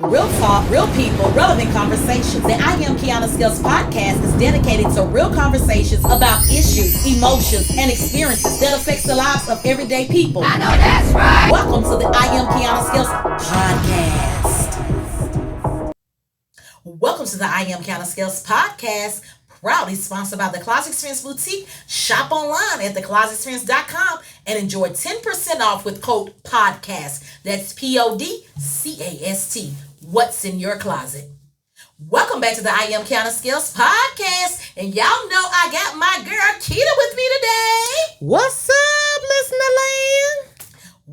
Real talk, real people, relevant conversations. The I Am Kiana Skills podcast is dedicated to real conversations about issues, emotions, and experiences that affects the lives of everyday people. I know that's right. Welcome to the I Am Kiana Skills podcast. Welcome to the I Am Kiana Skills podcast. Proudly sponsored by the Closet Experience Boutique. Shop online at theclosetexperience.com and enjoy 10% off with code PODCAST. That's PODCAST. What's in your closet? Welcome back to the I Am Kiana Skills podcast. And y'all know I got my girl Keita with me today. What's up, listener land?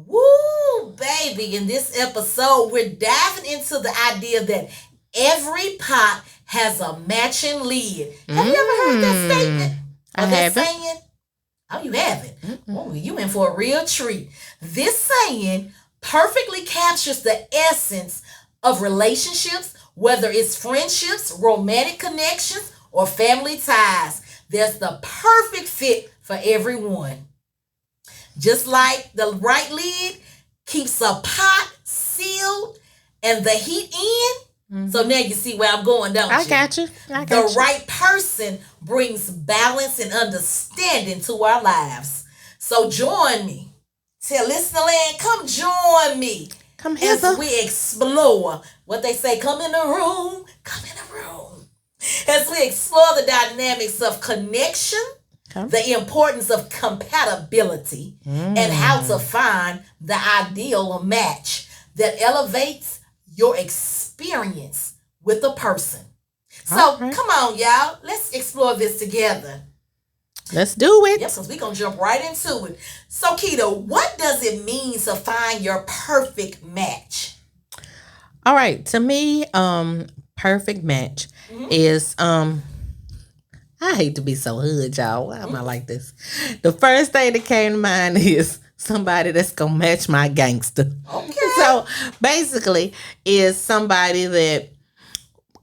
Woo, baby. In this episode, we're diving into the idea that every pot has a matching lid. Have you ever heard that statement? I haven't. Saying? Oh, you haven't? Oh, you in for a real treat. This saying perfectly captures the essence of relationships, whether it's friendships, romantic connections, or family ties. There's the perfect fit for everyone. Just like the right lid keeps a pot sealed and the heat in. So now you see where I'm going, don't you? I got you. The right person brings balance and understanding to our lives. So join me. Tell listener land, come join me. Come hither. As we explore what they say, come in the room, come in the room. As we explore the dynamics of connection, the importance of compatibility, and how to find the ideal match that elevates your experience with a person. So come on, y'all. Let's explore this together. Let's do it. Yep, because we're going to jump right into it. So, Keita, what does it mean to find your perfect match? All right. To me, perfect match is I hate to be so hood, y'all. Why am I like this? The first thing that came to mind is somebody that's gonna match my gangster. Okay. So basically, is somebody that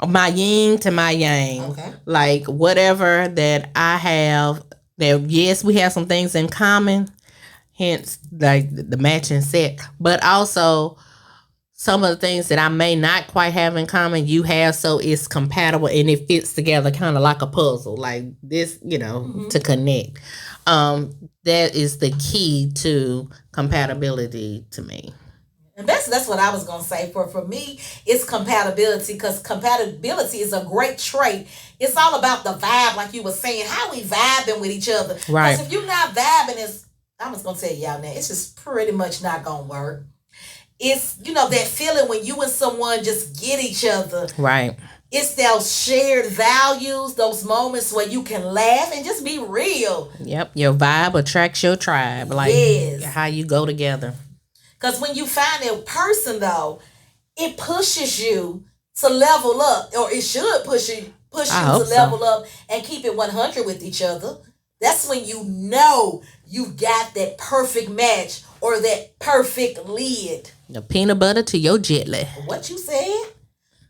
my yin to my yang. Okay. Like whatever that I have. That yes, we have some things in common. Hence, like the matching set, but also some of the things that I may not quite have in common, you have, so it's compatible and it fits together kind of like a puzzle, like this, to connect. That is the key to compatibility to me. And that's what I was going to say. For me, it's compatibility, because compatibility is a great trait. It's all about the vibe, like you were saying, how we vibing with each other. Right. Because if you're not vibing, I'm just going to tell y'all now, it's just pretty much not going to work. It's, that feeling when you and someone just get each other. Right. It's those shared values, those moments where you can laugh and just be real. Yep. Your vibe attracts your tribe. Like how you go together. Because when you find a person, though, it pushes you to level up, or it should push you to level up and keep it 100 with each other. That's when you know you've got that perfect match or that perfect lid. The peanut butter to your jelly. What you said?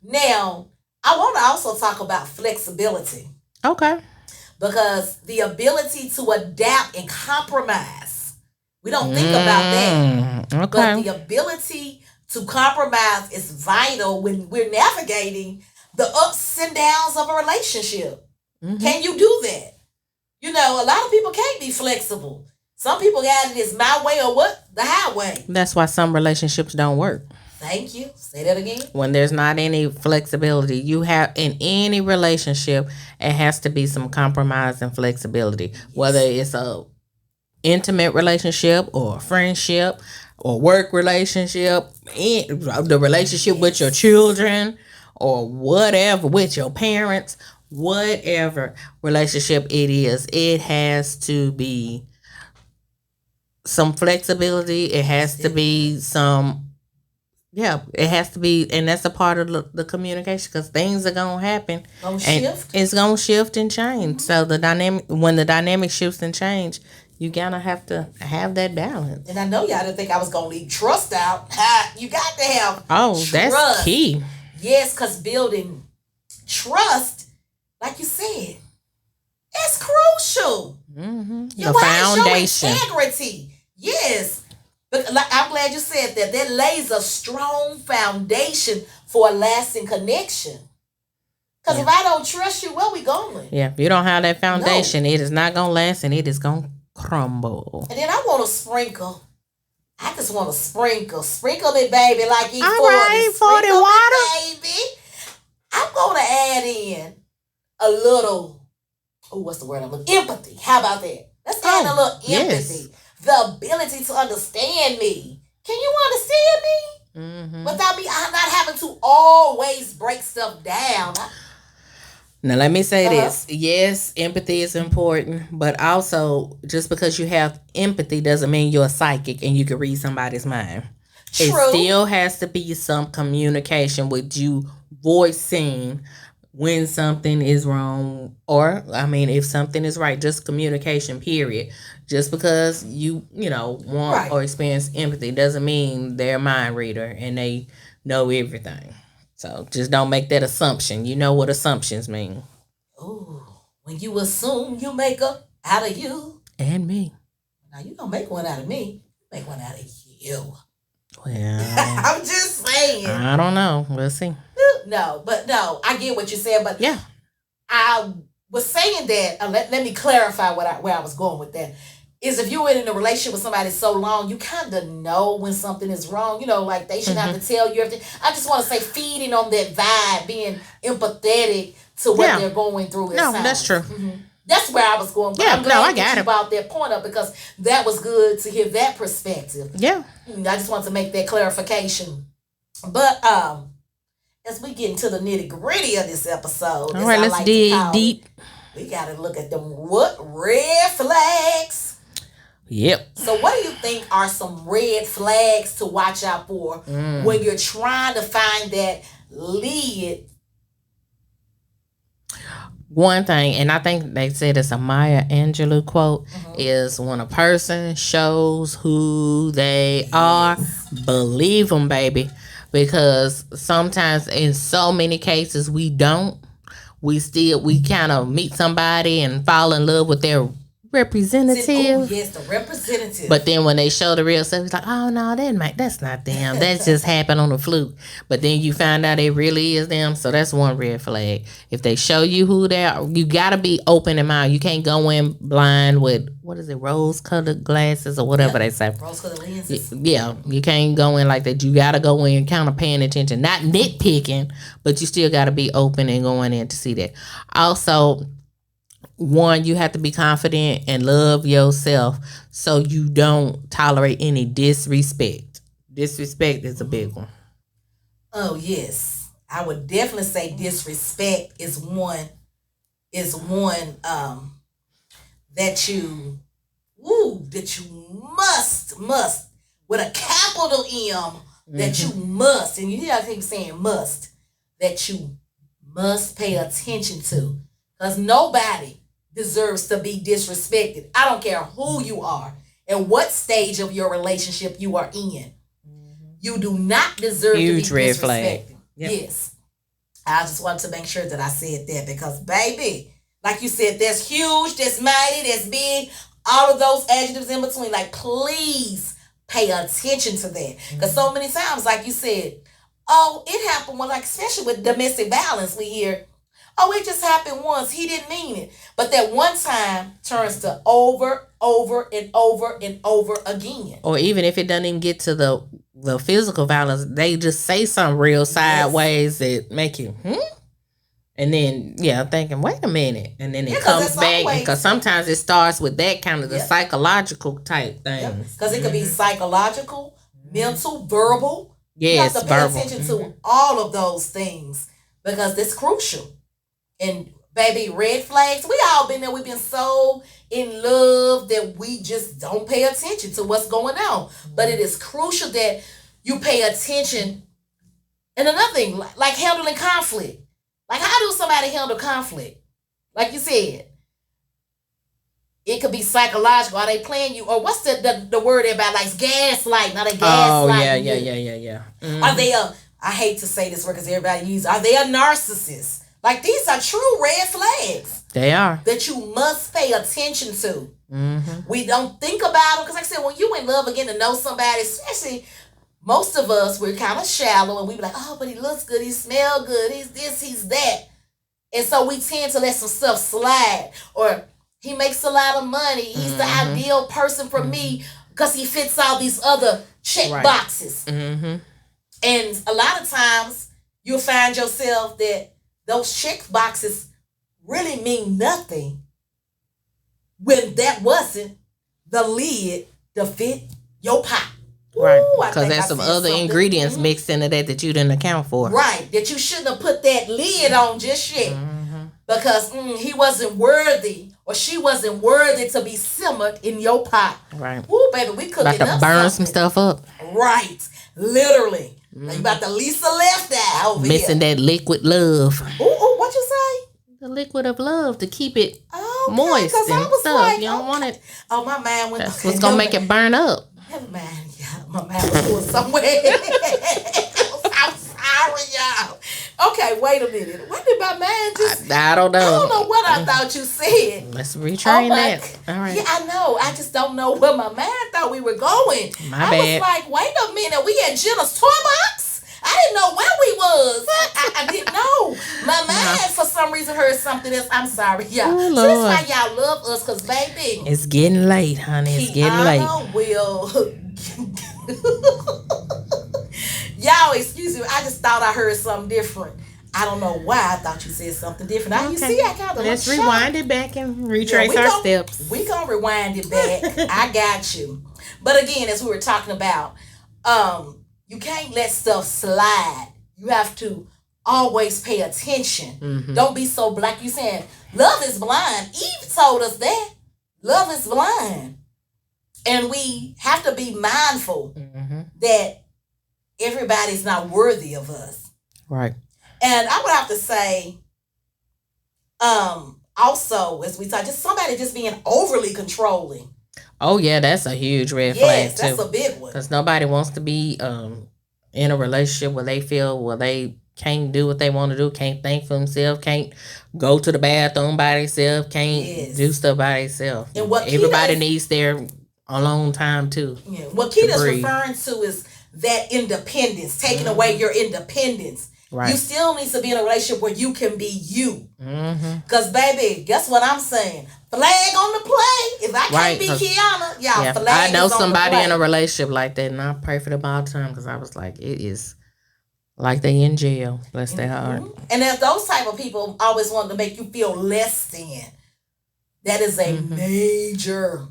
Now, I want to also talk about flexibility. Okay. Because the ability to adapt and compromise. We don't think about that. Okay. But the ability to compromise is vital when we're navigating the ups and downs of a relationship. Can you do that? A lot of people can't be flexible. Some people got it as my way or what? The highway. That's why some relationships don't work. Thank you. Say that again. When there's not any flexibility, you have in any relationship, it has to be some compromise and flexibility. Yes. Whether it's a intimate relationship or a friendship or work relationship, the relationship with your children or whatever, with your parents, whatever relationship it is, it has to be some flexibility. It has to be it has to be, and that's a part of the communication, because things are going to happen. It's going to shift and change. So when the dynamic shifts and change, you gotta have to have that balance. And I know y'all didn't think I was gonna leave trust out. You got to have trust. That's key. Yes, because building trust, like you said, it's crucial. The foundation. Your integrity. Yes. But I'm glad you said that. That lays a strong foundation for a lasting connection. Because if I don't trust you, where we going? Yeah, if you don't have that foundation, it is not going to last and it is going to crumble. And then I want to sprinkle. I just want to sprinkle. Sprinkle me, baby, like E40. All right, 40 water. Me, baby. I'm going to add in a little, what's the word I'm looking? Empathy. How about that? Let's add a little empathy. Yes. The ability to understand me. Can you understand me? Without me not having to always break stuff down. Now, let me say this. Yes, empathy is important, but also just because you have empathy doesn't mean you're a psychic and you can read somebody's mind. True. It still has to be some communication with you voicing when something is wrong or, if something is right. Just communication, period. Just because you want or experience empathy doesn't mean they're a mind reader and they know everything. So just don't make that assumption. You know what assumptions mean. Ooh, when you assume, you make up out of you. And me. Now, you don't make one out of me. You make one out of you. Well. I'm just saying. I don't know. We'll see. No, I get what you're saying. But yeah, I was saying that, let me clarify where I was going with that. Is if you're in a relationship with somebody so long, you kind of know when something is wrong. Like they should have to tell you everything. I just want to say feeding on that vibe, being empathetic to what they're going through. No, that's true. That's where I was going. But I'm glad that you brought that point up because that was good to hear that perspective. Yeah. I just want to make that clarification. But as we get into the nitty gritty of this episode, all right, let's dig deep. We got to look at them red flags. Yep. So what do you think are some red flags to watch out for when you're trying to find that lead? One thing, and I think they said it's a Maya Angelou quote, is when a person shows who they are, believe them, baby. Because sometimes in so many cases we don't. We kind of meet somebody and fall in love with their representative. Oh, yes, the representative. But then when they show the real stuff, it's like, oh no, that's not them. That just happened on the fluke. But then you find out it really is them. So that's one red flag. If they show you who they are, you gotta be open in mind. You can't go in blind with rose-colored glasses or whatever they say. Rose-colored lenses. Yeah, you can't go in like that. You gotta go in kind of paying attention, not nitpicking, but you still gotta be open and going in to see that. Also, one, you have to be confident and love yourself so you don't tolerate any disrespect. Disrespect is a big one. Oh, yes. I would definitely say disrespect is one that you must, with a capital M, that you must, and you hear I keep saying must, that you must pay attention to. Because nobody deserves to be disrespected. I don't care who you are and what stage of your relationship you are in. You do not deserve to be disrespected. Flag. Yep. Yes. I just wanted to make sure that I said that because, baby, like you said, that's huge, that's mighty, that's big, all of those adjectives in between. Like, please pay attention to that. Because so many times, like you said, it happened when, like, especially with domestic violence, we hear, it just happened once. He didn't mean it. But that one time turns to over and over and over again. Or even if it doesn't even get to the physical violence, they just say something real sideways that make you, And then, thinking, wait a minute. And then it comes back. Because sometimes it starts with that kind of the psychological type thing. Because it could be psychological, mental, verbal. Yes, you have to pay attention to all of those things because it's crucial. And baby, red flags, we all been there. We've been so in love that we just don't pay attention to what's going on. But it is crucial that you pay attention. And another thing, like handling conflict. Like, how do somebody handle conflict? Like you said, it could be psychological. Are they playing you? Or what's the word about, like, gaslighting? Are they gaslighting? Oh, yeah. Mm-hmm. Are they I hate to say this word because everybody uses, are they a narcissist? Like, these are true red flags. They are. That you must pay attention to. We don't think about them. Because like I said, when you in love and getting to know somebody, especially most of us, we're kind of shallow and we be like, oh, but he looks good, he smells good, he's this, he's that. And so we tend to let some stuff slide. Or he makes a lot of money, he's the ideal person for me because he fits all these other check boxes. And a lot of times you'll find yourself that those check boxes really mean nothing when that wasn't the lid to fit your pot. Right, because there's some other ingredients mixed into that you didn't account for. Right, that you shouldn't have put that lid on just yet. Because he wasn't worthy or she wasn't worthy to be simmered in your pot. Right. Ooh, baby, we cooking about to up burn something. some stuff up. Right, literally. Like you about to Lisa left that over missing here. that liquid love. Ooh, what you say? The liquid of love to keep it moist and stuff. Like, you don't want it. Oh, my mind went. That's what's gonna make it burn up. Never mind, y'all. My mind was going somewhere. I'm sorry, y'all. Okay, wait a minute. What did my mind just? I don't know. I don't know what I thought you said. Let's retrain that. All right. Yeah, I know. I just don't know where my mind thought we were going. My bad. Was like, wait a minute. We at Jenna's toy box? I didn't know where we was. I didn't know. My mind, for some reason, heard something else. I'm sorry, y'all. Oh, so that's why y'all love us, because, baby. It's getting late, honey. It's getting late. Will. Y'all, excuse me. I just thought I heard something different. I don't know why I thought you said something different. Now, you see, I got to let's rewind it back and retrace our steps. We gonna rewind it back. I got you. But again, as we were talking about, you can't let stuff slide. You have to always pay attention. Don't be so black. You saying love is blind. Eve told us that love is blind, and we have to be mindful that everybody's not worthy of us. Right. And I would have to say, also, as we talk, just somebody just being overly controlling. Oh yeah, that's a huge red flag too. That's a big one. Because nobody wants to be in a relationship where they feel they can't do what they want to do, can't think for themselves, can't go to the bathroom by themselves, can't do stuff by themselves. And what everybody needs their alone time too. Yeah. What Keita's referring to is that independence, taking away your independence. Right. You still need to be in a relationship where you can be you. Because, baby, guess what I'm saying? Flag on the play. If I can't be Kiana, y'all, flag I know is on somebody the play. in a relationship like that, and I pray for them all the time because I was like, it is like they in jail. Bless their heart. And if those type of people always want to make you feel less than, that is a major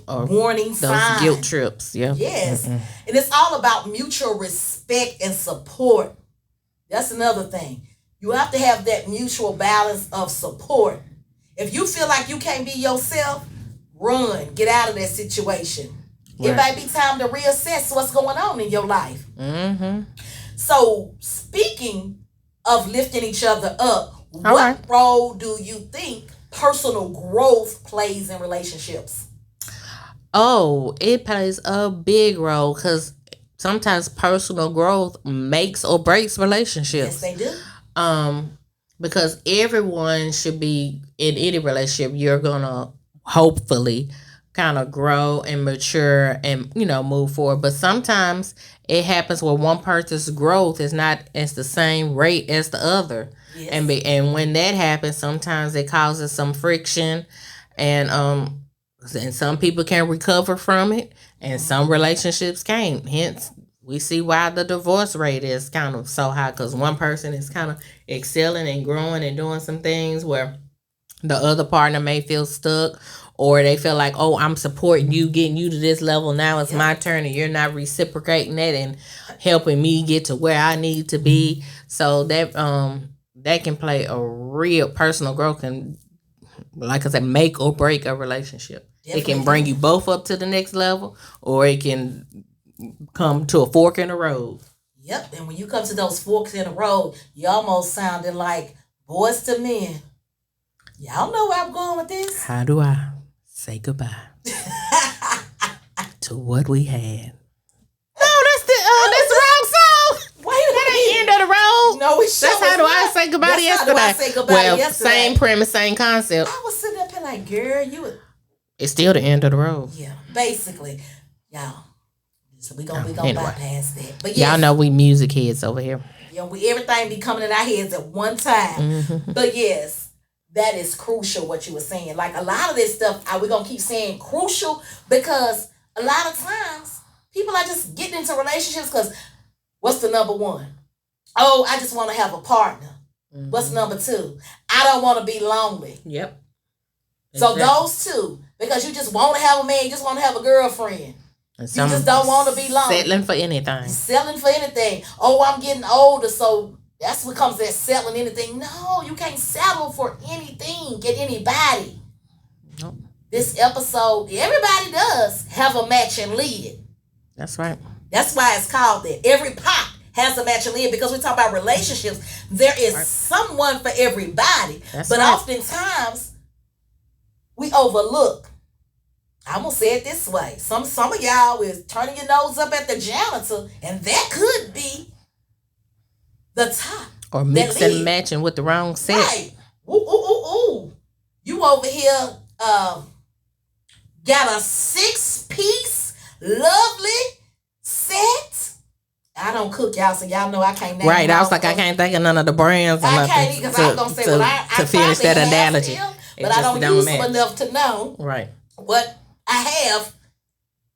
warning sign. Those guilt trips, yeah. Yes. And it's all about mutual respect and support. That's another thing. You have to have that mutual balance of support. If you feel like you can't be yourself, run. Get out of that situation. Right. It might be time to reassess what's going on in your life. So, speaking of lifting each other up, what role do you think personal growth plays in relationships? Oh, it plays a big role because sometimes personal growth makes or breaks relationships. Yes, they do. Because everyone should be in any relationship. You're gonna hopefully kind of grow and mature and move forward. But sometimes it happens where one person's growth is not as the same rate as the other. Yes. And when that happens, sometimes it causes some friction, and some people can recover from it, and some relationships can't. Hence, we see why the divorce rate is kind of so high, because one person is kind of excelling and growing and doing some things where the other partner may feel stuck, or they feel like, oh, I'm supporting you, getting you to this level. Now it's my turn, and you're not reciprocating that and helping me get to where I need to be. So that can play a real personal growth and, like I said, make or break a relationship. Definitely. It can bring you both up to the next level, or it can come to a fork in the road. Yep, and when you come to those forks in the road, you almost sounded like Boys to Men. Y'all know where I'm going with this. How do I say goodbye to what we had? No, that's the wrong song. Wait, that ain't end of the road. No, it's that's how do I say goodbye to yesterday. How do I say goodbye to yesterday? Same premise, same concept. I was sitting up here like, girl, you. It's still the end of the road. Yeah, basically, y'all. So we gonna bypass that. But yes, y'all know we music heads over here. We everything be coming in our heads at one time. But yes, that is crucial what you were saying. Like a lot of this stuff, we're gonna keep saying crucial because a lot of times people are just getting into relationships because what's the number one? Oh, I just want to have a partner. What's number two? I don't want to be lonely. Yep. So those two, because you just want to have a man, you just want to have a girlfriend. You just don't want to be lonely. Settling for anything. Selling for anything. Oh, I'm getting older, so that's what comes that settling anything. No, you can't settle for anything, get anybody. Nope. This episode, everybody does have a matching lid. That's right. That's why it's called that. Every pot has a matching lid because we talk about relationships. There is someone for everybody. But oftentimes we overlook. I'm gonna say it this way. Some of y'all is turning your nose up at the janitor, and that could be the top. Or mix and matching with the wrong set. Right. Ooh. You over here got a 6-piece lovely set. I don't cook, y'all, so y'all know I can't name. Right, I was like, I can't think of none of the brands. I can't because I was gonna say, I finish that analogy. Them, but I don't use them enough to know what I have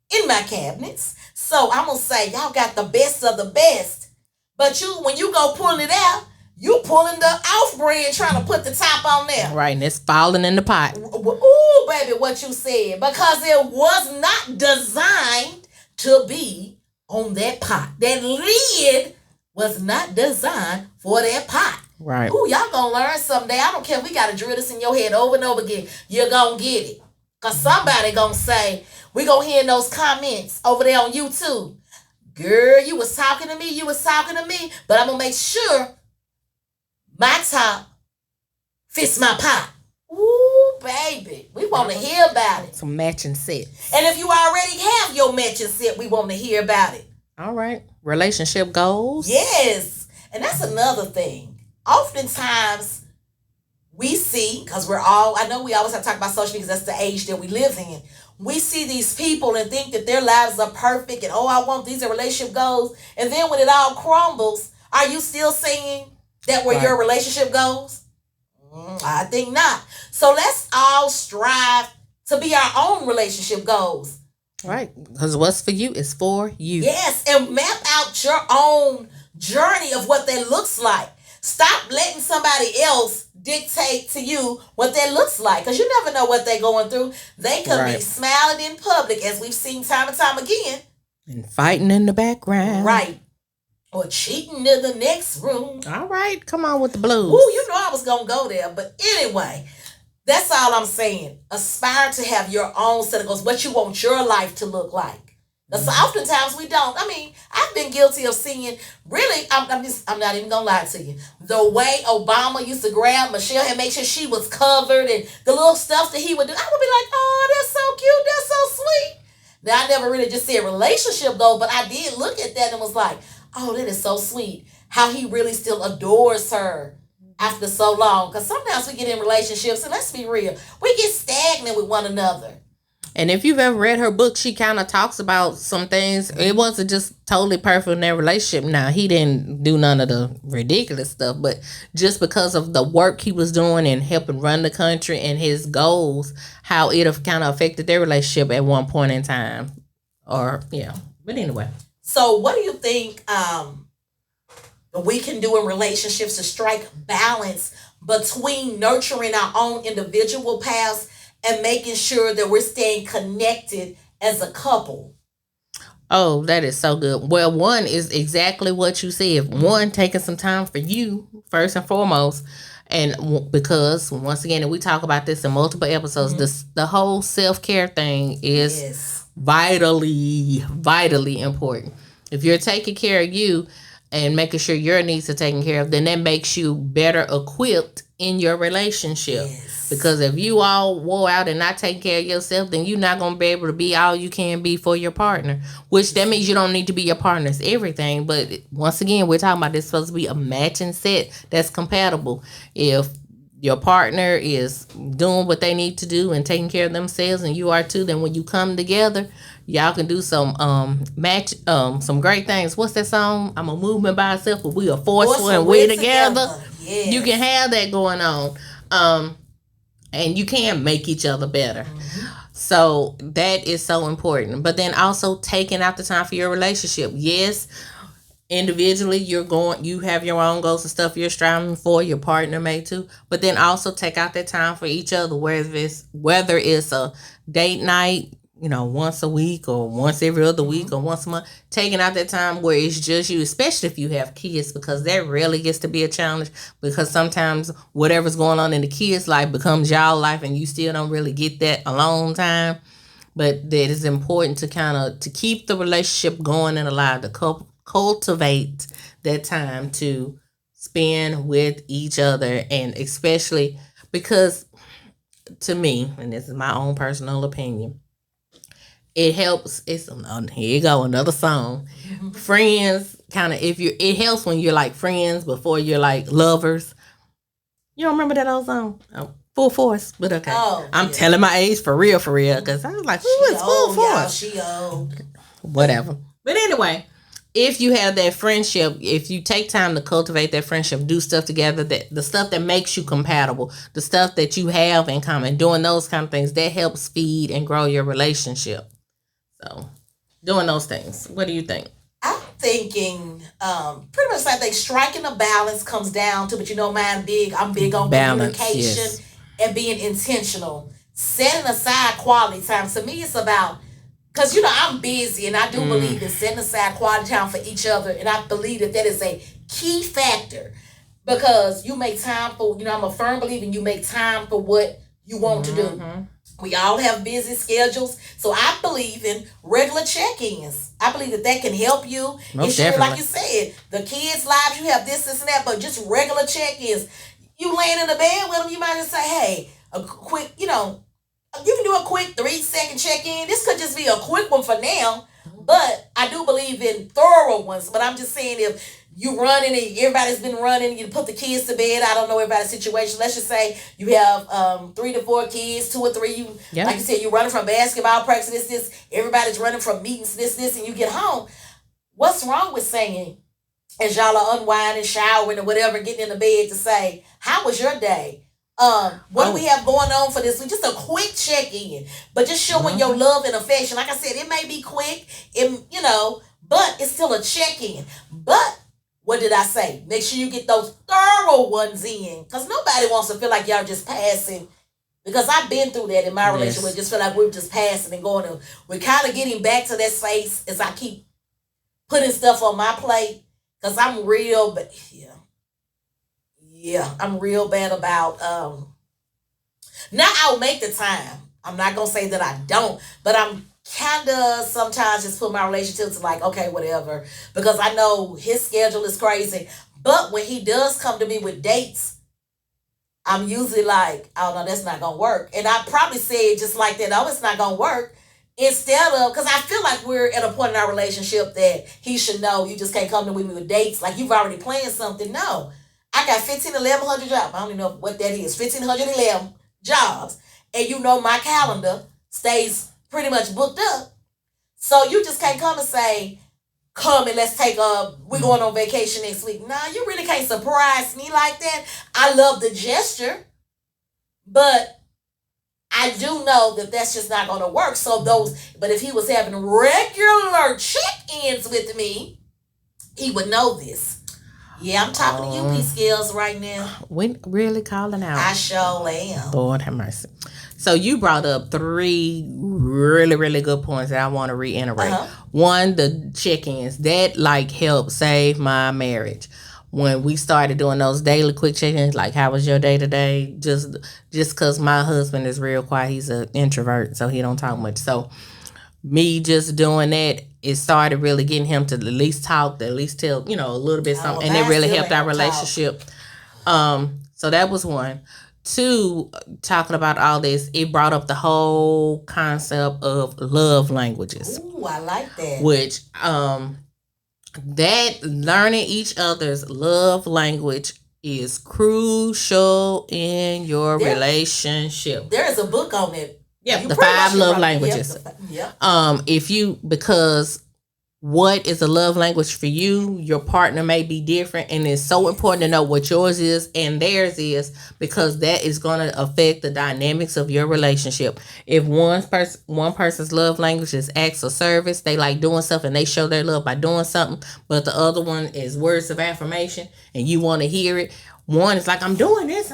in my cabinets. So I'm gonna say y'all got the best of the best. But when you go pulling it out, you pulling the off brand trying to put the top on there. Right, and it's falling in the pot. Ooh, baby, what you said. Because it was not designed to be on that pot. That lid was not designed for that pot. Right. Ooh, y'all gonna learn someday. I don't care if we gotta drill this in your head over and over again. You're gonna get it. Because somebody gonna say, we gonna hear in those comments over there on YouTube, girl, you was talking to me, but I'm gonna make sure my top fits my pot. Ooh, baby, we want to hear about it. Some matching sets. And if you already have your matching set, we want to hear about it. All right. Relationship goals. Yes. And that's another thing. Oftentimes, we see, because I know we always have to talk about social media because that's the age that we live in. We see these people and think that their lives are perfect and, these are relationship goals. And then when it all crumbles, are you still saying that were your relationship goals? I think not. So let's all strive to be our own relationship goals. Right. Because what's for you is for you. Yes. And map out your own journey of what that looks like. Stop letting somebody else dictate to you what that looks like. Because you never know what they're going through. They could be smiling in public, as we've seen time and time again. And fighting in the background. Right. Or cheating in the next room. All right. Come on with the blues. Ooh, you know I was going to go there. But anyway, that's all I'm saying. Aspire to have your own set of goals. What you want your life to look like. Because oftentimes we don't. I mean, I've been guilty of seeing, really, I'm not even going to lie to you. The way Obama used to grab Michelle and make sure she was covered and the little stuff that he would do, I would be like, oh, that's so cute. That's so sweet. Now, I never really just said relationship goal, but I did look at that and was like, oh, that is so sweet. How he really still adores her after so long. Because sometimes we get in relationships, and let's be real, we get stagnant with one another. And if you've ever read her book, she kind of talks about some things. It wasn't just totally perfect in their relationship. Now, he didn't do none of the ridiculous stuff, but just because of the work he was doing and helping run the country and his goals, how it kind of affected their relationship at one point in time. But anyway. So what do you think we can do in relationships to strike balance between nurturing our own individual paths and making sure that we're staying connected as a couple? Oh, that is so good. Well, one is exactly what you said. One, taking some time for you, first and foremost. And because, once again, and we talk about this in multiple episodes, the whole self-care thing is vitally, vitally important. If you're taking care of you and making sure your needs are taken care of, then that makes you better equipped in your relationship. Yes. Because if you all wore out and not taking care of yourself, then you're not going to be able to be all you can be for your partner. Which that means you don't need to be your partner's everything. But once again, we're talking about this supposed to be a matching set that's compatible. If your partner is doing what they need to do and taking care of themselves, and you are too, then when you come together, y'all can do some match some great things. What's that song? I'm a movement by itself, but we are forceful and we together. Yes. You can have that going on. And you can make each other better. So that is so important. But then also taking out the time for your relationship. Yes, individually you have your own goals and stuff you're striving for, your partner may too, but then also take out that time for each other, whether it's a date night, once a week or once every other week or once a month, taking out that time where it's just you, especially if you have kids, because that really gets to be a challenge, because sometimes whatever's going on in the kids' life becomes y'all life and you still don't really get that alone time. But that is important to kind of to keep the relationship going and allow the couple cultivate that time to spend with each other. And especially because, to me, and this is my own personal opinion, it helps. Here you go, another song. Friends, kind of, it helps when you're like friends before you're like lovers. You don't remember that old song? Oh, Full Force, but okay. I'm telling my age for real, because I was like, who is Full Force? She old. Whatever. But anyway, if you have that friendship, if you take time to cultivate that friendship, do stuff together, that the stuff that makes you compatible, the stuff that you have in common, doing those kind of things, that helps feed and grow your relationship. So, doing those things. What do you think? I'm thinking pretty much like striking a balance comes down to, but I'm big on balance, communication and being intentional. Setting aside quality time. To me, it's about, because I'm busy and I do believe in setting aside quality time for each other, and I believe that is a key factor, because you make time for, I'm a firm believer in you make time for what you want to do. We all have busy schedules, so I believe in regular check-ins. I believe that can help you. Most definitely. Like you said, the kids' lives, you have this and that, but just regular check-ins. You laying in the bed with them, you might just say, hey, a quick, you can do a quick 3-second check-in. This could just be a quick one for now, but I do believe in thorough ones. But I'm just saying, if you running and everybody's been running, you put the kids to bed. I don't know everybody's situation. Let's just say you have 3 to 4 kids, 2 or 3. Like you said, you're running from basketball practice, this. Everybody's running from meetings, this, and you get home. What's wrong with saying, as y'all are unwinding, showering, or whatever, getting in the bed, to say, how was your day? What do we have going on for this week? Just a quick check-in, but just showing your love and affection. Like I said, it may be quick, but it's still a check-in. But what did I say? Make sure you get those thorough ones in, because nobody wants to feel like y'all just passing. Because I've been through that in my relationship. Just feel like we're just passing and going. We're kind of getting back to that space as I keep putting stuff on my plate, because I'm real, but I'm real bad about now I'll make the time. I'm not gonna say that I don't, but I'm kind of sometimes just put my relationship to like, okay, whatever, because I know his schedule is crazy. But when he does come to me with dates, I'm usually like, oh no, that's not gonna work. And I probably say it just like that, oh, it's not gonna work. Instead of, because I feel like we're at a point in our relationship that he should know, you just can't come to me with dates like you've already planned something. No, I got 1,100 jobs. I don't even know what that is. 1,511 jobs. And my calendar stays pretty much booked up. So you just can't come and say, come and let's we're going on vacation next week. Nah, you really can't surprise me like that. I love the gesture, but I do know that that's just not going to work. But if he was having regular check-ins with me, he would know this. Yeah, I'm talking to you, P Skills, right now. We really calling out. I sure am. Lord have mercy. So you brought up 3 really, really good points that I want to reiterate. One, the check-ins. That helped save my marriage. When we started doing those daily quick check-ins, like, how was your day today? Just because my husband is real quiet. He's an introvert, so he don't talk much. So me just doing that, it started really getting him to at least talk, to at least tell, a little bit something. And it really helped our relationship. So that was one. 2, talking about all this, it brought up the whole concept of love languages. Ooh, I like that. Which, that learning each other's love language is crucial in your There- relationship. There is a book on it. Yep, You the pretty 5 much love right. languages. Yep. If you, because what is a love language for you, your partner may be different, and it's so important to know what yours is and theirs is, because that is going to affect the dynamics of your relationship. If one person's love language is acts of service, they like doing stuff and they show their love by doing something, but the other one is words of affirmation and you want to hear it. One is like, I'm doing this,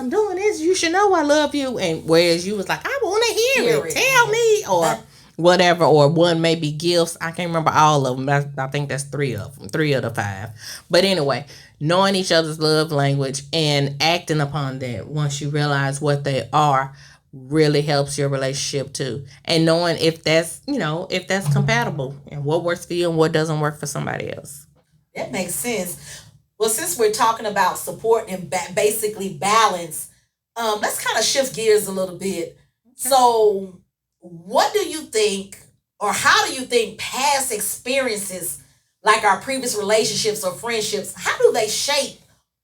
you should know I love you, and whereas you was like, I want to hear it, tell me, or whatever. Or one may be gifts. I can't remember all of them. I think that's 3 of them, 3 of the 5. But anyway, knowing each other's love language and acting upon that once you realize what they are really helps your relationship too. And knowing if that's, if that's compatible and what works for you and what doesn't work for somebody else. That makes sense. Well, since we're talking about support and basically balance, let's kind of shift gears a little bit. So, what do you think, or how do you think past experiences, like our previous relationships or friendships, how do they shape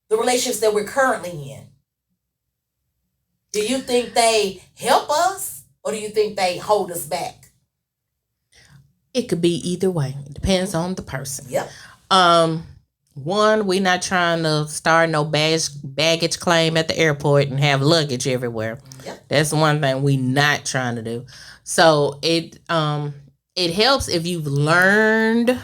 the relationships that we're currently in? Do you think they help us, or do you think they hold us back? It could be either way. It depends on the person. Yep. One, we're not trying to start no baggage claim at the airport and have luggage everywhere. Yep. That's one thing we not trying to do. So it helps if you've learned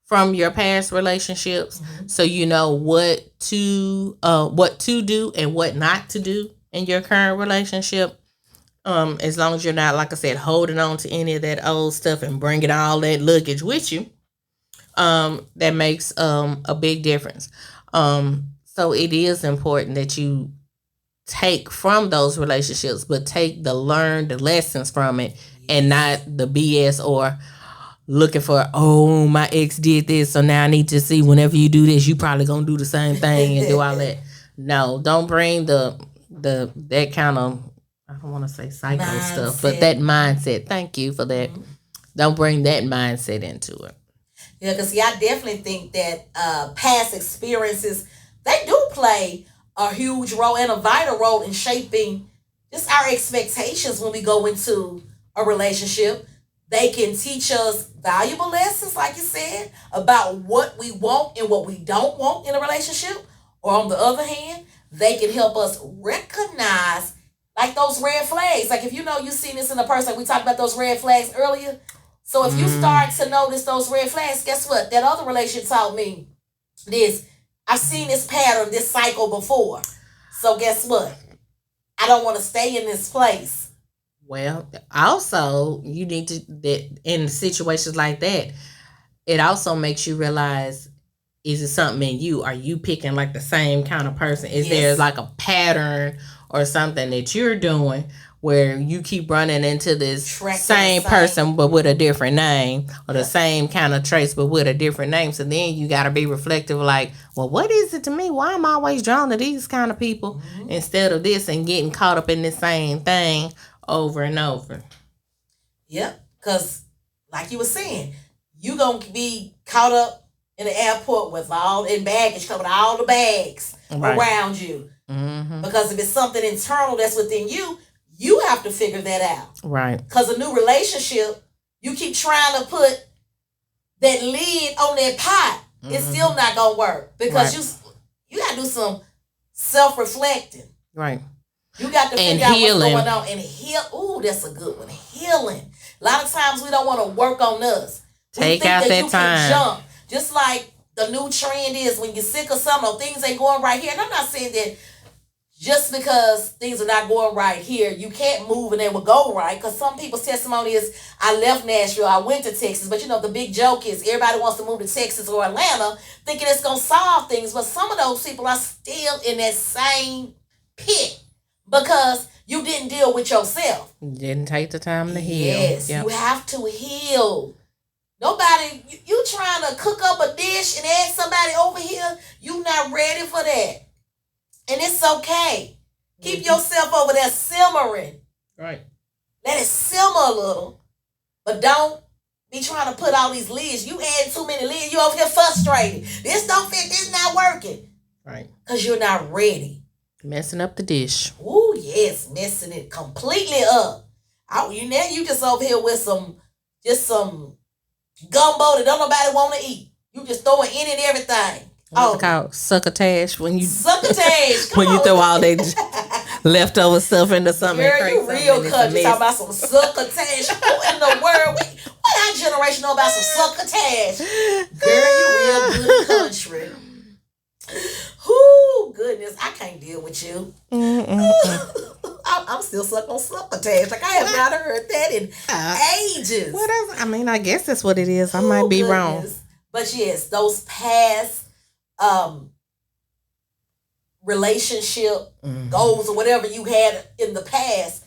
from your past relationships, so you know what to do and what not to do in your current relationship. As long as you're not, like I said, holding on to any of that old stuff and bringing all that luggage with you. That makes a big difference. So it is important that you take from those relationships, but take the learned lessons from it, and not the BS or looking for, oh, my ex did this, so now I need to see whenever you do this, you probably gonna do the same thing and do all that. No, don't bring that kind of, I don't want to say psycho stuff, but that mindset. Thank you for that. Don't bring that mindset into it. Yeah, because I definitely think that past experiences, they do play a huge role and a vital role in shaping just our expectations when we go into a relationship. They can teach us valuable lessons, like you said, about what we want and what we don't want in a relationship. Or on the other hand, they can help us recognize like those red flags. Like if you know you've seen this in a person, like we talked about those red flags earlier. So if you start to notice those red flags, guess what? That other relationship taught me this. I've seen this pattern, this cycle before. So guess what? I don't want to stay in this place. Well, also, you need to, that in situations like that, it also makes you realize, is it something in you? Are you picking like the same kind of person? Is there like a pattern or something that you're doing where you keep running into this same person but with a different name, or the same kind of traits but with a different name? So then you got to be reflective, like, well, what is it to me? Why am I always drawn to these kind of people instead of this, and getting caught up in the same thing over and over? Yep, because like you were saying, you going to be caught up in the airport with all in baggage, with all the bags around you. Because if it's something internal that's within you, you have to figure that out. Right. Because a new relationship, you keep trying to put that lid on that pot, it's still not going to work. Because you got to do some self-reflecting. Right. You got to figure out what's going on and heal. Ooh, that's a good one. Healing. A lot of times we don't want to work on us. Take out that time. Jump. Just like the new trend is, when you're sick or something, or things ain't going right here. And I'm not saying that just because things are not going right here, you can't move and they will go right. Because some people's testimony is, I left Nashville, I went to Texas. But the big joke is everybody wants to move to Texas or Atlanta thinking it's going to solve things. But some of those people are still in that same pit because you didn't deal with yourself. You didn't take the time to heal. Yes, you have to heal. Nobody, you trying to cook up a dish and ask somebody over here, you not ready for that. And it's okay. Keep yourself over there simmering. Right. Let it simmer a little. But don't be trying to put all these lids. You add too many lids, you over here frustrated. This don't fit, this not working. Right. Because you're not ready. Messing up the dish. Ooh, yes, messing it completely up. You just over here with some gumbo that don't nobody want to eat. You just throwing in and everything. What's it called? Succotash when you Succotash. when you throw all that leftover stuff into something. Girl, you real country talking about some succotash. Who in the world? What our generation know about some succotash? Girl, you real good country. Whoo, goodness, I can't deal with you. I'm still stuck on succotash. Like, I have not heard that in ages. What else? I mean, I guess that's what it is. I might be wrong. But yes, those past relationship goals or whatever you had in the past,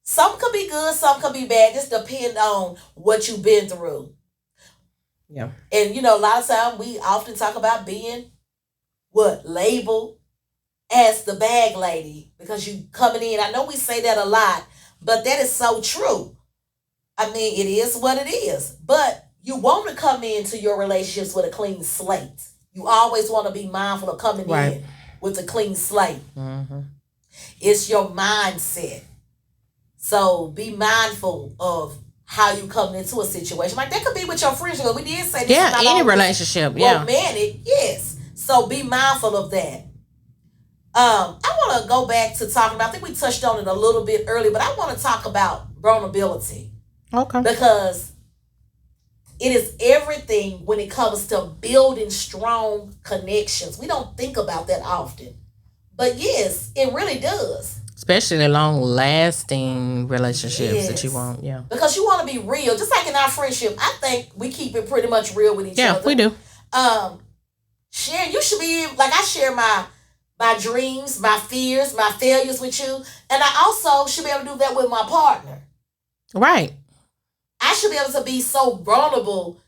some could be good, some could be bad. Just depend on what you've been through. Yeah. And a lot of times we often talk about being labeled as the bag lady because you coming in. I know we say that a lot, but that is so true. I mean, it is what it is. But you want to come into your relationships with a clean slate. You always want to be mindful of coming in with a clean slate. Mm-hmm. It's your mindset. So be mindful of how you come into a situation. Like, that could be with your friends. We did say this. Yeah, any relationship. Yeah. Romantic, yes. So be mindful of that. I want to go back to talking about, I think we touched on it a little bit earlier, but I want to talk about vulnerability. Okay. Because it is everything when it comes to building strong connections. We don't think about that often. But yes, it really does. Especially the long-lasting relationships that you want, yeah. Because you want to be real. Just like in our friendship, I think we keep it pretty much real with each other. Yeah, we do. You should be, like, I share my dreams, my fears, my failures with you. And I also should be able to do that with my partner. Right. I should be able to be so vulnerable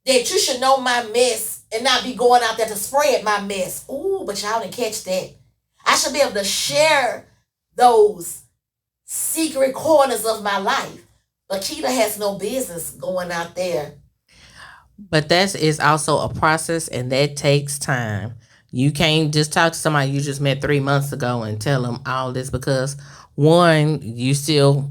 that you should know my mess and not be going out there to spread my mess. Ooh, but y'all didn't catch that. I should be able to share those secret corners of my life. But Keita has no business going out there. But that is also a process, and that takes time. You can't just talk to somebody you just met 3 months ago and tell them all this, because one, you still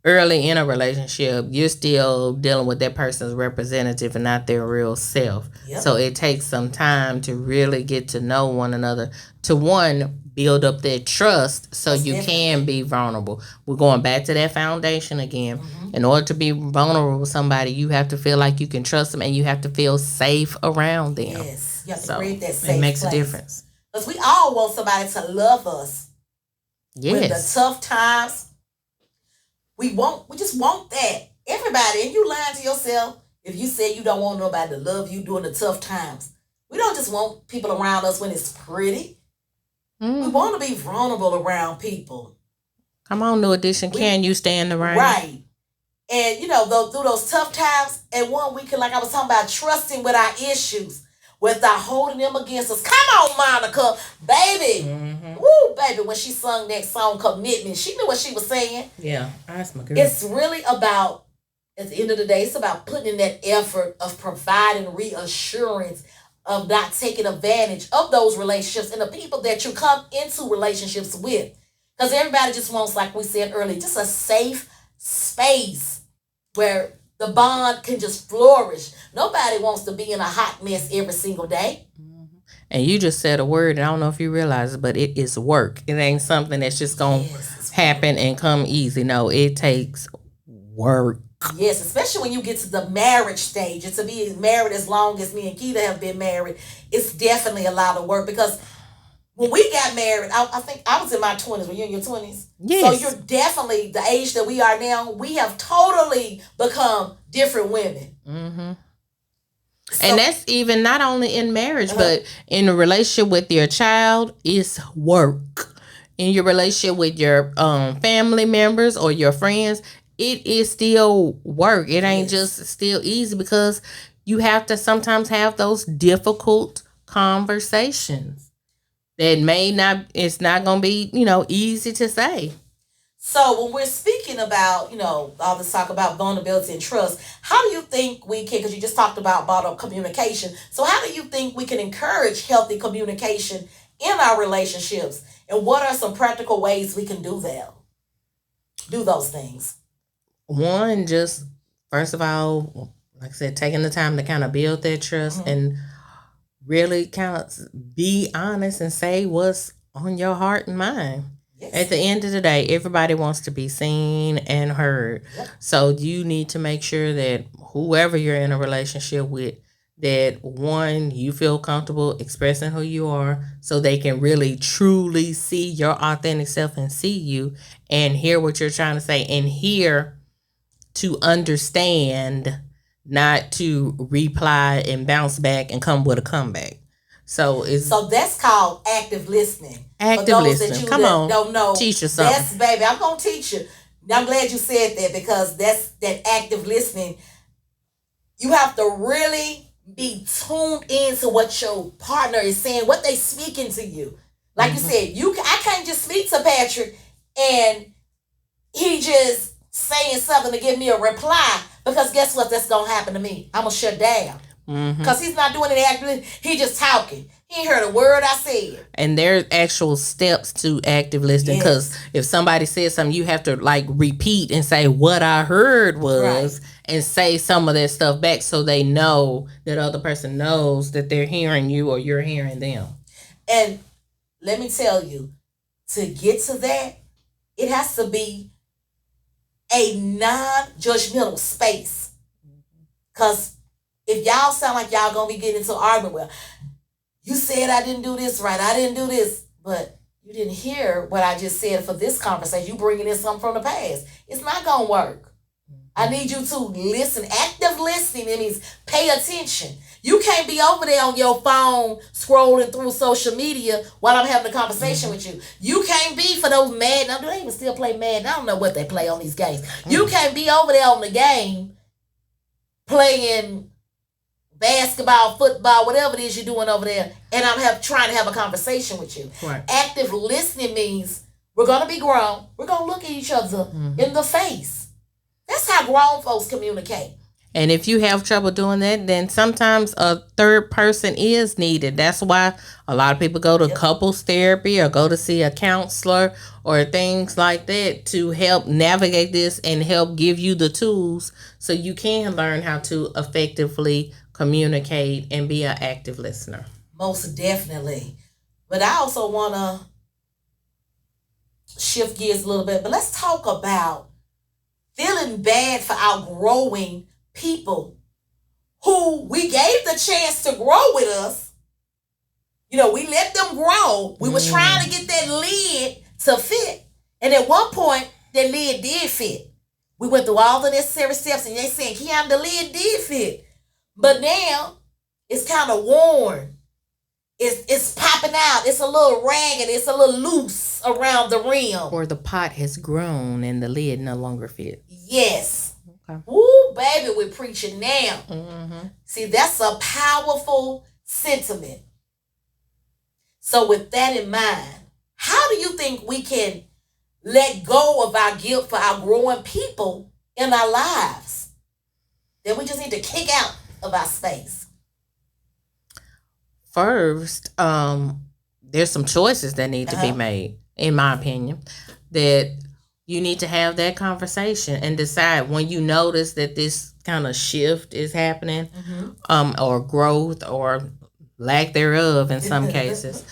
early in a relationship, you're still dealing with that person's representative and not their real self. Yep. So it takes some time to really get to know one another, to one, build up that trust so you can be vulnerable. We're going back to that foundation again. Mm-hmm. In order to be vulnerable with somebody, you have to feel like you can trust them and you have to feel safe around them. Yes, you have to create that safe It makes place. A difference. Because we all want somebody to love us. Yes. With the tough times, we just want that. Everybody, and you lying to yourself if you say you don't want nobody to love you during the tough times. We don't just want people around us when it's pretty. We want to be vulnerable around people. Come on, New Edition. Can you stand the rain? Right. And, through those tough times, and one we can, like I was talking about, trusting with our issues without holding them against us. Come on, Monica. Baby. Mm-hmm. Woo, baby. When she sung that song, Commitment, she knew what she was saying. Yeah, that's my girl. It's really about, at the end of the day, it's about putting in that effort of providing reassurance, of not taking advantage of those relationships and the people that you come into relationships with. Because everybody just wants, like we said earlier, just a safe space where the bond can just flourish. Nobody wants to be in a hot mess every single day. And you just said a word, and I don't know if you realize it, but it is work. It ain't something that's just going to happen and come easy. No, it takes work. Yes, especially when you get to the marriage stage. And to be married as long as me and Keita have been married, it's definitely a lot of work. Because when we got married, I think I was in my 20s. Were you in your 20s? Yes. So you're definitely the age that we are now. We have totally become different women. Mm-hmm. So, and that's even not only in marriage, but in a relationship with your child, it's work. In your relationship with your family members or your friends, it is still work. It ain't just still easy, because you have to sometimes have those difficult conversations that it's not going to be, easy to say. So when we're speaking about, all this talk about vulnerability and trust, how do you think we can, because you just talked about bottom communication, so how do you think we can encourage healthy communication in our relationships? And what are some practical ways we can do those things? One, just first of all, like I said, taking the time to kind of build that trust and really kind of be honest and say what's on your heart and mind. Yes. At the end of the day, everybody wants to be seen and heard. Yep. So you need to make sure that whoever you're in a relationship with, that one, you feel comfortable expressing who you are so they can really truly see your authentic self and see you and hear what you're trying to say and hear to understand, not to reply and bounce back and come with a comeback. So that's called active listening. Active For those listening. that you Come on, don't know, teach you something. That's, baby, I'm gonna teach you. I'm glad you said that, because that's that active listening. You have to really be tuned into what your partner is saying, what they speaking to you. Like you said, I can't just speak to Patrick and he just saying something to give me a reply, because guess what? That's gonna happen to me. I'm gonna shut down. Because he's not doing it actively. He just talking. He ain't heard a word I said. And there's actual steps to active listening, because if somebody says something, you have to like repeat and say what I heard was, and say some of that stuff back so they know that other person knows that they're hearing you or you're hearing them. And let me tell you, to get to that, it has to be a non-judgmental space. Because if y'all sound like y'all gonna be getting into an argument, well, you said I didn't do this right, I didn't do this, but you didn't hear what I just said for this conversation. You bringing in something from the past. It's not gonna work. I need you to listen. Active listening, it means pay attention. You can't be over there on your phone scrolling through social media while I'm having a conversation with you. You can't be for those Madden. Now, do they even still play Madden? I don't know what they play on these games. You can't be over there on the game playing basketball, football, whatever it is you're doing over there, and I'm trying to have a conversation with you. Right. Active listening means we're going to be grown. We're going to look at each other in the face. That's how grown folks communicate. And if you have trouble doing that, then sometimes a third person is needed. That's why a lot of people go to couples therapy or go to see a counselor or things like that to help navigate this and help give you the tools so you can learn how to effectively communicate and be an active listener. Most definitely. But I also want to shift gears a little bit. But let's talk about feeling bad for outgrowing people who we gave the chance to grow with us. We let them grow. We were trying to get that lid to fit. And at one point, that lid did fit. We went through all the necessary steps, and they saying, Keon, the lid did fit. But now, it's kind of worn. It's popping out. It's a little ragged. It's a little loose around the rim. Or the pot has grown and the lid no longer fits. Yes. Okay. Ooh, baby, we're preaching now. See, that's a powerful sentiment. So with that in mind, how do you think we can let go of our guilt for outgrowing people in our lives that we just need to kick out of our space? First, there's some choices that need to be made, in my opinion, that you need to have that conversation and decide when you notice that this kind of shift is happening, or growth or lack thereof in some cases,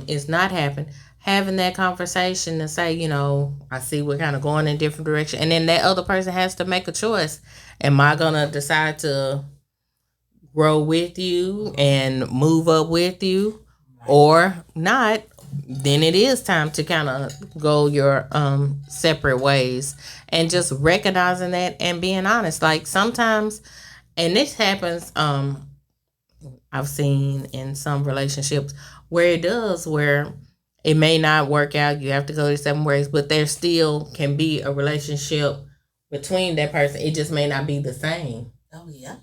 is not happening. Having that conversation and say, I see we're kind of going in different direction. And then that other person has to make a choice. Am I going to decide to grow with you and move up with you or not? Then it is time to kind of go your separate ways, and just recognizing that and being honest. Like sometimes, and this happens, I've seen in some relationships where it may not work out. You have to go your separate ways, but there still can be a relationship between that person. It just may not be the same. Oh, yeah.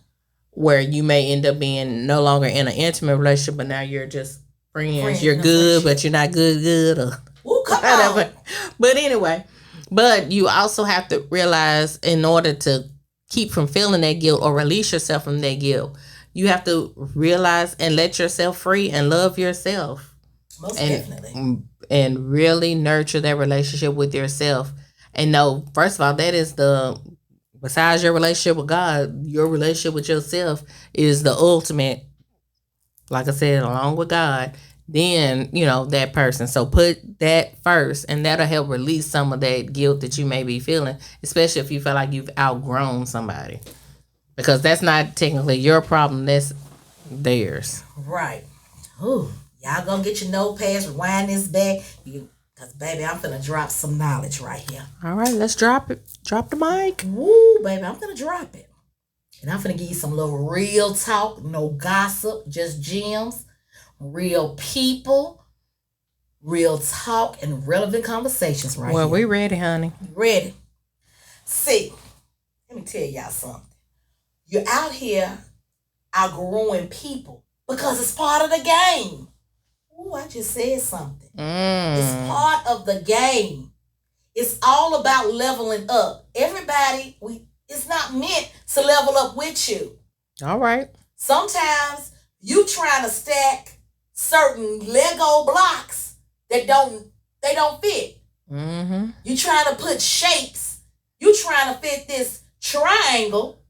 Where you may end up being no longer in an intimate relationship, but now you're just friends. You're good, but you're not good or Ooh, come on. But anyway, But you also have to realize, in order to keep from feeling that guilt or release yourself from that guilt, you have to realize and let yourself free and love yourself. Most and definitely. and really nurture that relationship with yourself. And know, first of all, that is the, besides your relationship with God, your relationship with yourself is the ultimate, like I said, along with God, then, that person. So put that first, and that'll help release some of that guilt that you may be feeling, especially if you feel like you've outgrown somebody. Because that's not technically your problem, that's theirs. Right. Ooh, y'all gonna get your notepads, rewind this back. Cause baby, I'm gonna drop some knowledge right here. All right, let's drop it. Drop the mic. Woo, baby, I'm gonna drop it. And I'm gonna give you some little real talk, no gossip, just gems, real people, real talk, and relevant conversations right Well, here. we ready, honey. Ready? See, let me tell y'all something. You're out here outgrowing people because it's part of the game. Ooh, I just said something. It's part of the game. It's all about leveling up. Everybody, it's not meant to level up with you. All right. Sometimes you trying to stack certain Lego blocks that don't fit. You trying to put shapes. You trying to fit this triangle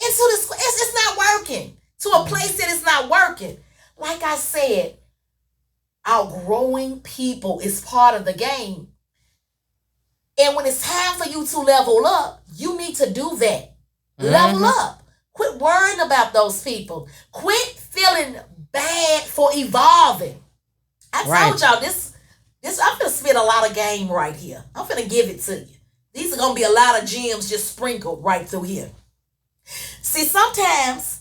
into this. It's not working. To a place that it's not working. Like I said, outgrowing people is part of the game. And when it's time for you to level up, you need to do that. Level up. Quit worrying about those people. Quit feeling bad for evolving. I told y'all this I'm gonna spit a lot of game right here. I'm gonna give it to you. These are gonna be a lot of gems just sprinkled right through here. See, sometimes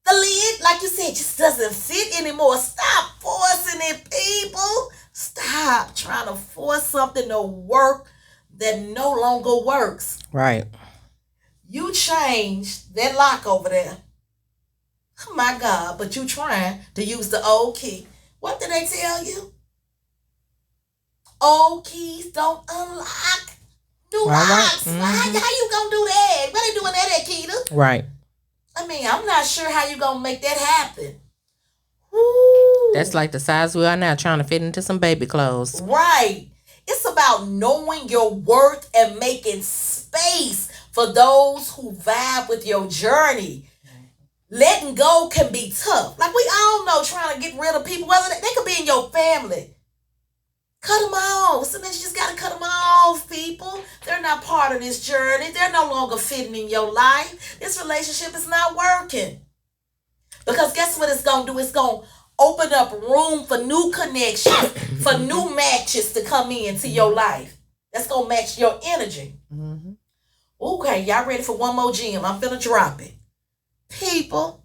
the lid, like you said, just doesn't fit anymore. Stop forcing it, people. Stop trying to force something to work that no longer works. Right. You changed that lock over there. Oh my God, but you trying to use the old key. What did they tell you? Old keys don't unlock new locks. Right. How you gonna do that? Why they doing that at Keita? Right. I mean, I'm not sure how you gonna make that happen. Woo. That's like the size we are now, trying to fit into some baby clothes. Right. It's about knowing your worth and making space for those who vibe with your journey. Letting go can be tough. Like we all know, trying to get rid of people, whether they could be in your family. Cut them off. Sometimes you just got to cut them off, people. They're not part of this journey. They're no longer fitting in your life. This relationship is not working. Because guess what it's going to do? It's going to open up room for new connections, for new matches to come into your life. That's going to match your energy. Okay, y'all ready for one more gem? I'm going to drop it. People,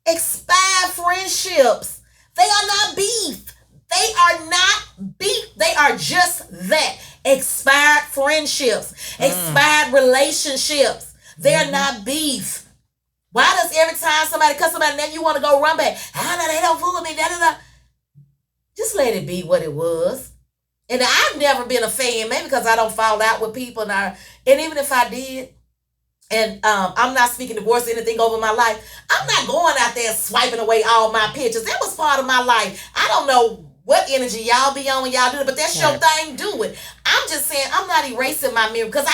expired friendships. They are not beef. They are not beef. They are just that. Expired friendships. Expired relationships. They are not beef. Why does every time somebody cuss somebody, then you want to go run back? No, they don't fool with me. Just let it be what it was. And I've never been a fan, maybe because I don't fall out with people. And even if I did, and I'm not speaking divorce or anything over my life, I'm not going out there swiping away all my pictures. That was part of my life. I don't know what energy y'all be on when y'all do it, but that's your thing, do it. I'm just saying, I'm not erasing my memory because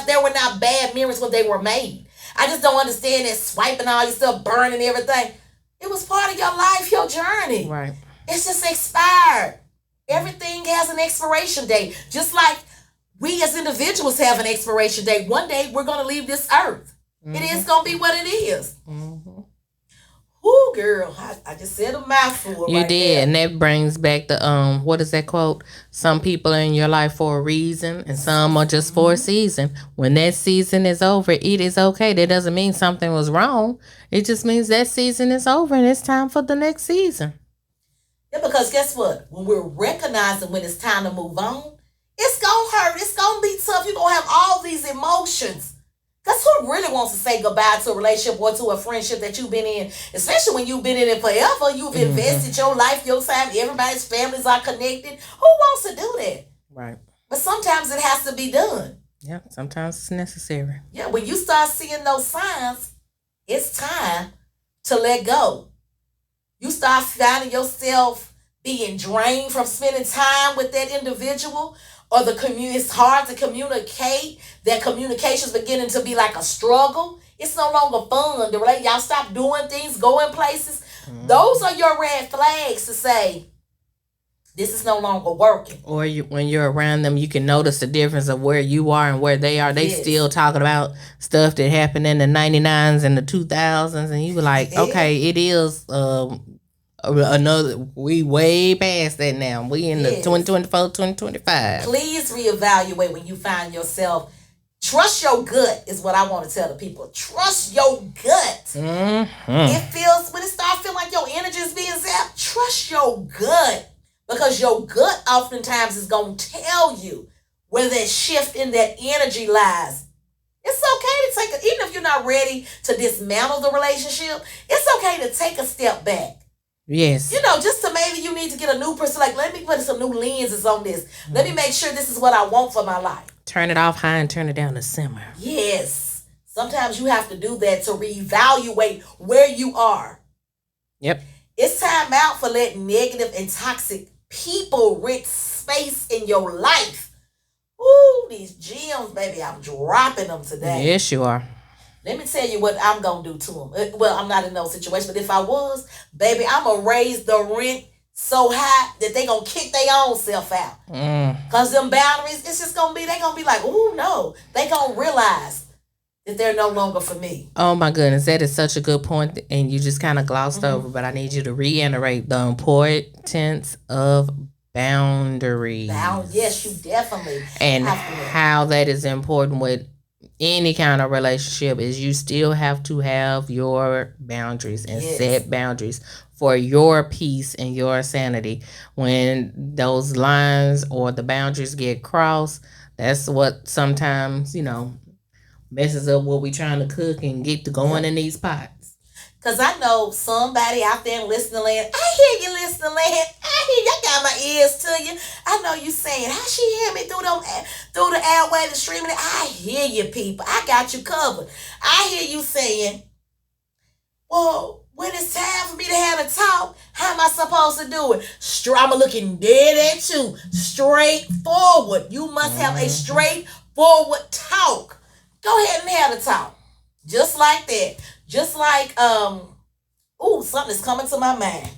there were not bad memories when they were made. I just don't understand that swiping all your stuff, burning everything. It was part of your life, your journey. Right. It's just expired. Everything has an expiration date. Just like we as individuals have an expiration date. One day we're going to leave this earth. It is going to be what it is. Ooh, girl, I just said a mouthful. You right did, there. and that brings back the what is that quote? Some people are in your life for a reason, and some are just for a season. When that season is over, it is okay. That doesn't mean something was wrong. It just means that season is over, and it's time for the next season. Yeah, because guess what? When we're recognizing when it's time to move on, it's gonna hurt. It's gonna be tough. You're gonna have all these emotions. Because who really wants to say goodbye to a relationship or to a friendship that you've been in, especially when you've been in it forever? You've invested your life, your time. Everybody's families are connected. Who wants to do that? Right. But sometimes it has to be done. Yeah, sometimes it's necessary. Yeah, when you start seeing those signs, it's time to let go. You start finding yourself being drained from spending time with that individual, or it's hard to communicate. That communication is beginning to be like a struggle. It's no longer fun. Y'all stop doing things, going places. Those are your red flags to say this is no longer working. Or when you're around them, you can notice the difference of where you are and where they are. They still talking about stuff that happened in the 99s and the 2000s, and you were like, okay, it is another. We way past that now. We in the 2024, 2025. Please reevaluate when you find yourself. Trust your gut is what I want to tell the people. Trust your gut. It feels when it starts feeling like your energy is being zapped. Trust your gut. Because your gut oftentimes is going to tell you where that shift in that energy lies. It's okay to take even if you're not ready to dismantle the relationship, it's okay to take a step back. Yes. Just to maybe you need to get a new person. Like, let me put some new lenses on this. Let me make sure this is what I want for my life. Turn it off high and turn it down to simmer. Yes. Sometimes you have to do that to reevaluate where you are. Yep. It's time out for letting negative and toxic people rent space in your life. Ooh, these gems, baby, I'm dropping them today. Yes, you are. Let me tell you what I'm going to do to them. Well, I'm not in no situation, but if I was, baby, I'm going to raise the rent so high that they going to kick their own self out. Because them boundaries, it's just going to be, they going to be like, ooh, no. They going to realize that they're no longer for me. Oh my goodness, that is such a good point, and you just kind of glossed over, but I need you to reiterate the importance of boundaries. Yes, you definitely and how that is important with any kind of relationship is you still have to have your boundaries and set boundaries for your peace and your sanity. When those lines or the boundaries get crossed, that's what sometimes, messes up what we trying to cook and get to going in these pots. Because I know somebody out there in listening land. I hear you, listening land. I hear you. I got my ears to you. I know you saying, how she hear me through the airway, the streaming? I hear you, people. I got you covered. I hear you saying, well, when it's time for me to have a talk, how am I supposed to do it? I'm looking dead at you. Straightforward. You must have a straightforward talk. Go ahead and have the talk. Just like that. Just like, something's coming to my mind.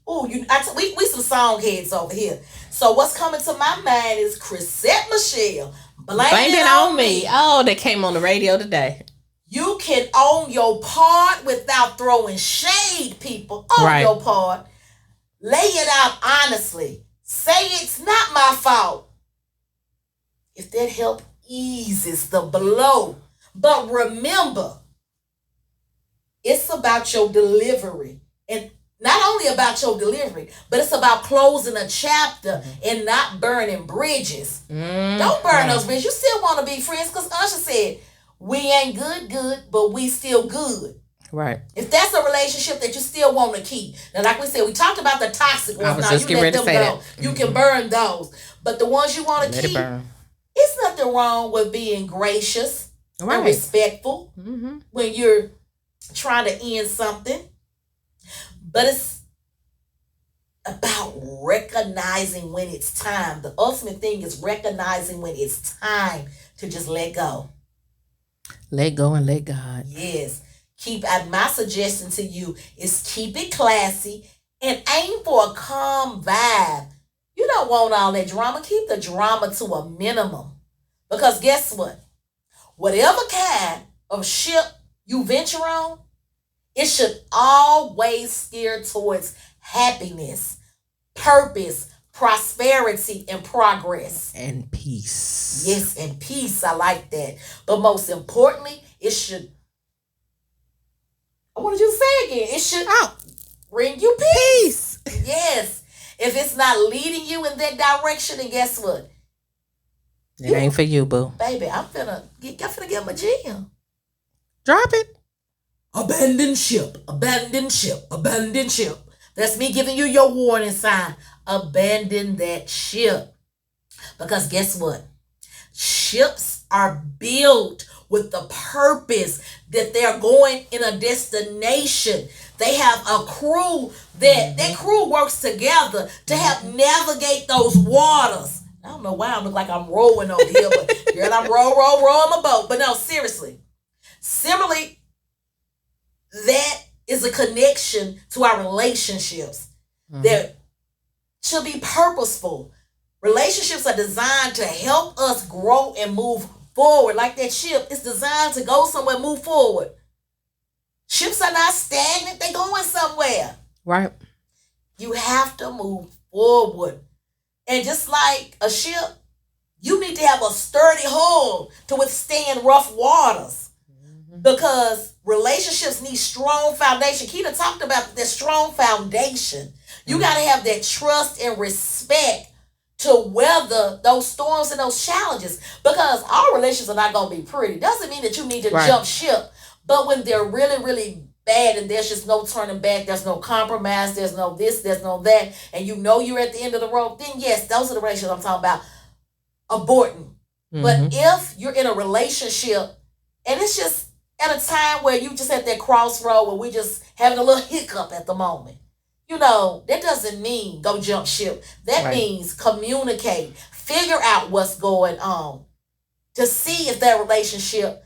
We some song heads over here. So what's coming to my mind is Chrisette Michelle. Blame it on me. Oh, they came on the radio today. You can own your part without throwing shade, people. Own your part. Lay it out honestly. Say it's not my fault. If that help eases the blow. But remember, it's about your delivery. And not only about your delivery, but it's about closing a chapter and not burning bridges. Don't burn those bridges. You still want to be friends because Usher said, we ain't good, but we still good. Right. If that's a relationship that you still want to keep. Now, like we said, we talked about the toxic ones. I was just getting ready to say that. You can burn those. But the ones you want to keep, it's nothing wrong with being gracious and respectful when you're trying to end something. But it's about recognizing when it's time. The ultimate thing is recognizing when it's time to just let go. Let go and let God. Yes. My suggestion to you is keep it classy and aim for a calm vibe. You don't want all that drama. Keep the drama to a minimum. Because guess what? Whatever kind of ship you venture on, it should always steer towards happiness, purpose, prosperity, and progress. And peace. Yes, and peace. I like that. But most importantly, it should, I wanted you to say again, it should bring you peace. Yes. If it's not leading you in that direction, then guess what? It ain't for you, boo. Baby, I'm finna get my gem. Drop it. Abandon ship. Abandon ship. Abandon ship. That's me giving you your warning sign. Abandon that ship. Because guess what? Ships are built with the purpose that they're going in a destination. They have a crew that crew works together to help navigate those waters. I don't know why I look like I'm rowing over here, but girl, I'm row my boat. But no, seriously. Similarly, that is a connection to our relationships that should be purposeful. Relationships are designed to help us grow and move forward. Like that ship, it's designed to go somewhere, move forward. Ships are not stagnant, they're going somewhere. Right. You have to move forward. And just like a ship, you need to have a sturdy hull to withstand rough waters. Because relationships need strong foundation. Keita talked about that strong foundation. You got to have that trust and respect to weather those storms and those challenges. Because all relationships are not going to be pretty. Doesn't mean that you need to jump ship. But when they're really, really bad and there's just no turning back, there's no compromise, there's no this, there's no that, and you know you're at the end of the road, then yes, those are the relationships I'm talking about aborting. But if you're in a relationship and it's just at a time where you just at that crossroad where we just having a little hiccup at the moment, you know, that doesn't mean go jump ship. That means communicate, figure out what's going on to see if that relationship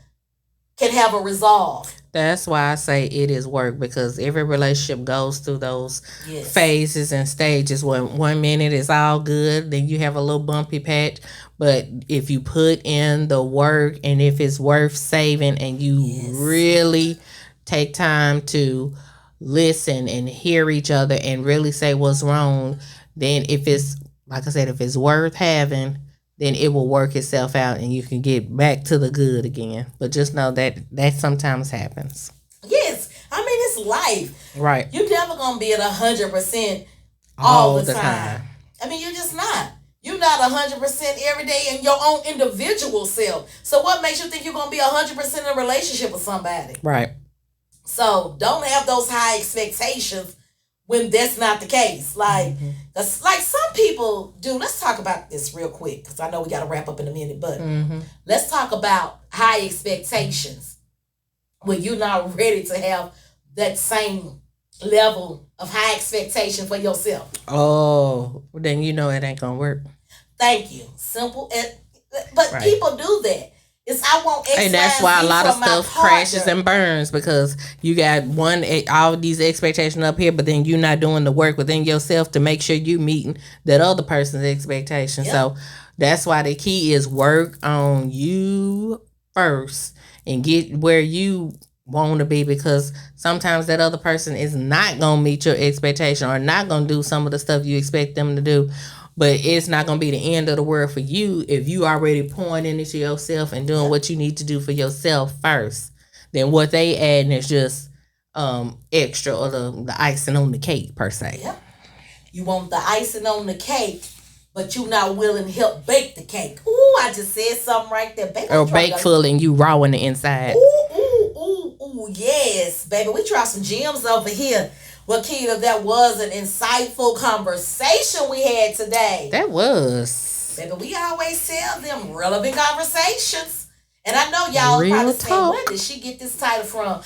can have a resolve. That's why I say it is work, because every relationship goes through those phases and stages. When 1 minute is all good, then you have a little bumpy patch. But if you put in the work and if it's worth saving and you really take time to listen and hear each other and really say what's wrong, then if it's, like I said, if it's worth having, then it will work itself out and you can get back to the good again. But just know that that sometimes happens. Yes. I mean, it's life. Right. You're never going to be at 100% all the time. I mean, you're just not. You're not 100% every day in your own individual self. So what makes you think you're going to be 100% in a relationship with somebody? Right. So don't have those high expectations when that's not the case. Like, like some people do. Let's talk about this real quick because I know we got to wrap up in a minute. But let's talk about high expectations when you're not ready to have that same level of high expectation for yourself. Oh, then you know it ain't gonna work. Thank you. Simple, but people do that. It's I want X, and that's why a lot of stuff crashes and burns, because you got all these expectations up here, but then you're not doing the work within yourself to make sure you meeting that other person's expectations. So that's why the key is work on you first and get where you want to be, because sometimes that other person is not going to meet your expectation or not going to do some of the stuff you expect them to do. But it's not going to be the end of the world for you if you already pouring into yourself and doing what you need to do for yourself first. Then what they add is just extra, or the icing on the cake per se. Yep. You want the icing on the cake, but you not willing to help bake the cake. Ooh, I just said something right there. Baby, or bake full and you raw on the inside. Ooh, yes, baby. We dropped some gems over here. Well, Keita, that was an insightful conversation we had today. That was. Baby, we always tell them relevant conversations. And I know y'all probably saying, where did she get this title from?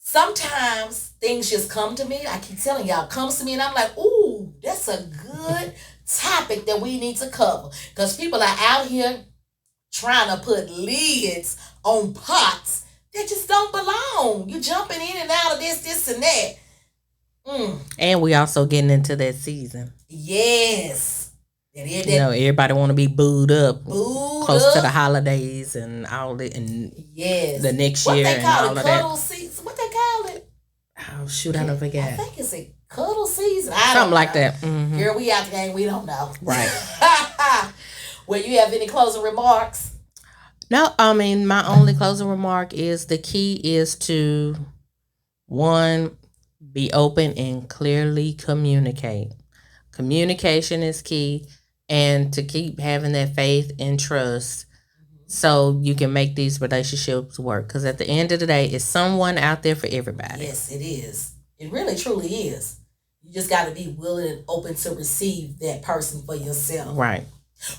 Sometimes things just come to me. I keep telling y'all, comes to me and I'm like, ooh, that's a good topic that we need to cover. Because people are out here trying to put lids on pots that just don't belong. You jumping in and out of this, and that. And we also getting into that season. Yes. You know, everybody want to be booed up close to the holidays and all that, and the next year and all of that. Cuddle season. What they call it? Oh shoot, I don't forget. I think it's a cuddle season. Something like that. Girl, we out the game. We don't know. Right. Well, you have any closing remarks? No, I mean, my only closing remark is the key is to, one, be open and clearly communicate. Communication is key, and to keep having that faith and trust so you can make these relationships work. Because at the end of the day, it's someone out there for everybody. Yes, it is. It really, truly is. You just got to be willing and open to receive that person for yourself. Right.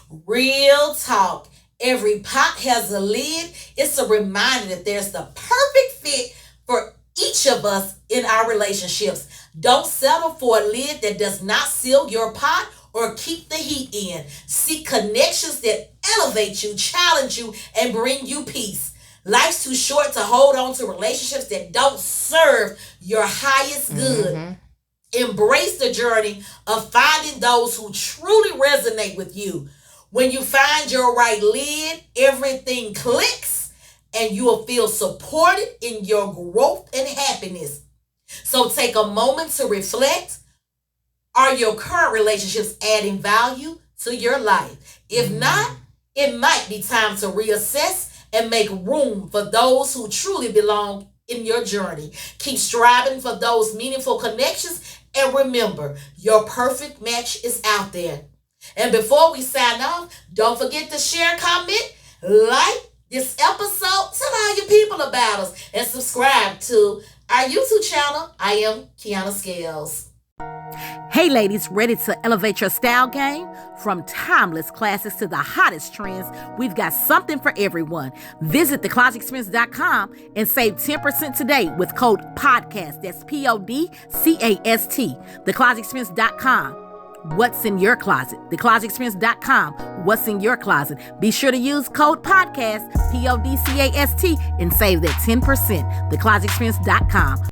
Real talk. Every pot has a lid. It's a reminder that there's the perfect fit for each of us in our relationships. Don't settle for a lid that does not seal your pot or keep the heat in. Seek connections that elevate you, challenge you, and bring you peace. Life's too short to hold on to relationships that don't serve your highest good. Embrace the journey of finding those who truly resonate with you. When you find your right lid, everything clicks and you will feel supported in your growth and happiness. So take a moment to reflect. Are your current relationships adding value to your life? If not, it might be time to reassess and make room for those who truly belong in your journey. Keep striving for those meaningful connections and remember, your perfect match is out there. And before we sign off, don't forget to share, comment, like this episode, tell all your people about us, and subscribe to our YouTube channel. I am Kiana Scales. Hey ladies, ready to elevate your style game? From timeless classics to the hottest trends, we've got something for everyone. Visit theclosetexperience.com and save 10% today with code PODCAST. That's PODCAST. Theclosetexperience.com. What's in your closet? Theclosetexperience.com. What's in your closet? Be sure to use code PODCAST, PODCAST, and save that 10%. Theclosetexperience.com.